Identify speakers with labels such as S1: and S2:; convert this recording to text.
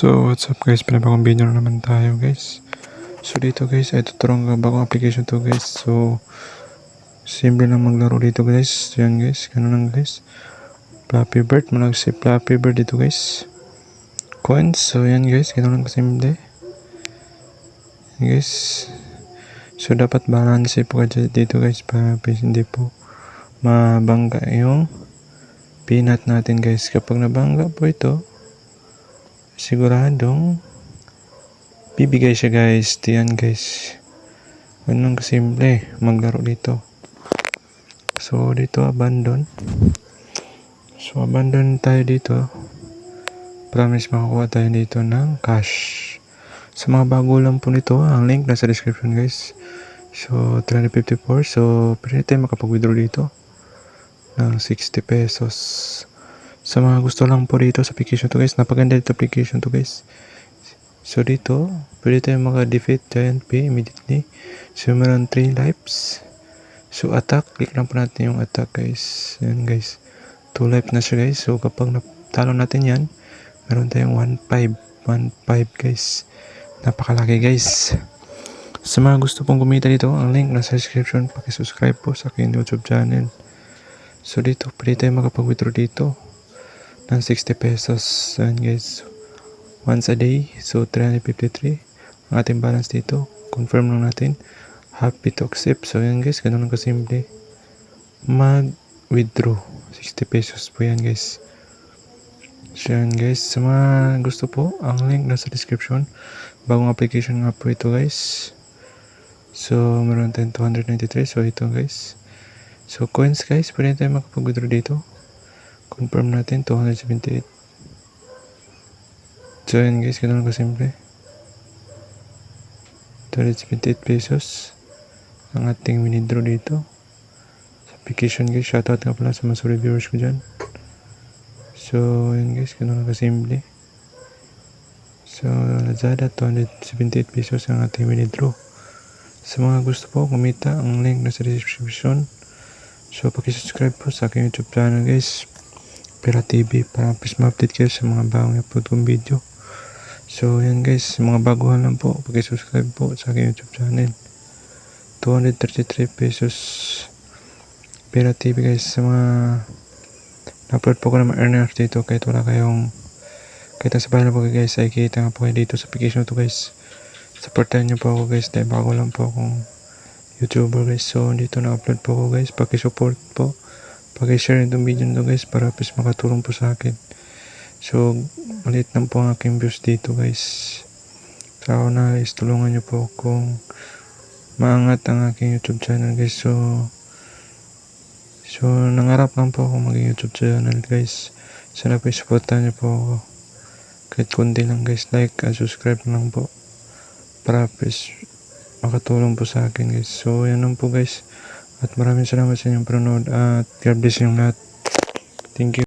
S1: So what's up guys, panibagong video na naman tayo guys. So dito guys ay tuturong bagong application to guys. So simple lang maglaro dito guys. So yan guys, ganun lang guys. Flappy Bird, malag si Flappy Bird dito guys. Coins, so yan guys, ganun lang kasimple. Yan guys. So dapat balance po kayo dito guys para hindi po mabangga yung peanut natin guys. Kapag nabangga po ito, siguradong bibigay siya guys. Diyan guys, ganun kasimple maglaro dito. So dito abandon. So abandon tayo dito. Promise makakuha tayo dito ng cash. Sa mga bago lang po nito, ang link nasa description guys. So 354. So pwede tayo makapag-withdraw dito ng 60 pesos. Sa mga gusto lang po dito sa application to guys, napaganda dito application to guys. So dito, pwede tayo maka-defeat Giant P immediately. So meron 3 lives. So attack, click lang po natin yung attack guys. Yan guys, 2 life na siya guys. So kapag natalo natin yan, meron tayong 1.5 guys. Napakalaki guys. Sa mga gusto pong kumita dito, ang link nasa description. Paki-subscribe po sa aking YouTube channel. So dito, pwede tayo makapag-withdraw dito ng 60 pesos. Yan guys, once a day. So 353 ang ating balance dito. Confirm lang natin, happy to accept. So yan guys, ganun lang kasimple mag-withdraw 60 pesos po yan guys. So yan guys, sa mga gusto po, ang link nasa description. Bagong application nga po ito guys. So meron tayong 293. So ito guys, so coins guys, pwede tayo makapag-withdraw dito. Confirm natin 278. So yan guys, ganun lang kasimple, 278 pesos ang ating withdraw dito sa application guys. Shoutout nga pala sa mga sorry viewers ko dyan. So yan guys, ganun lang kasimple. So Lazada, 278 pesos ang ating withdraw. Sa mga gusto po kumita, ang link nasa description. So paki-subscribe po sa aking YouTube channel guys, Pera TV, para please ma-update kayo sa mga bagong upload kong video. So yan guys, mga baguhan lang po, paki-subscribe po sa aking YouTube channel. 233 pesos Pera TV guys. Sa mga na-upload po ko ng earners dito, kahit wala kayong, kahit sa bahay na po guys, ay kita nga po kayo dito sa application to guys. Supportan nyo po ako guys, dahil bago lang po akong YouTuber guys. So dito na-upload po ako guys, paki-support po, paki-share itong video nito guys, para please makatulong po sa akin. So maliit lang po ang aking views dito guys. So na guys, tulungan nyo po kung maangat ang aking YouTube channel guys. So nangarap lang po ako maging YouTube channel guys. Sana po supportan nyo po ako, kahit konti lang guys, like and subscribe lang po, para please makatulong po sa akin guys. So yan lang po guys, at maraming salamat sa inyong panonood, at God bless yung lahat. Thank you.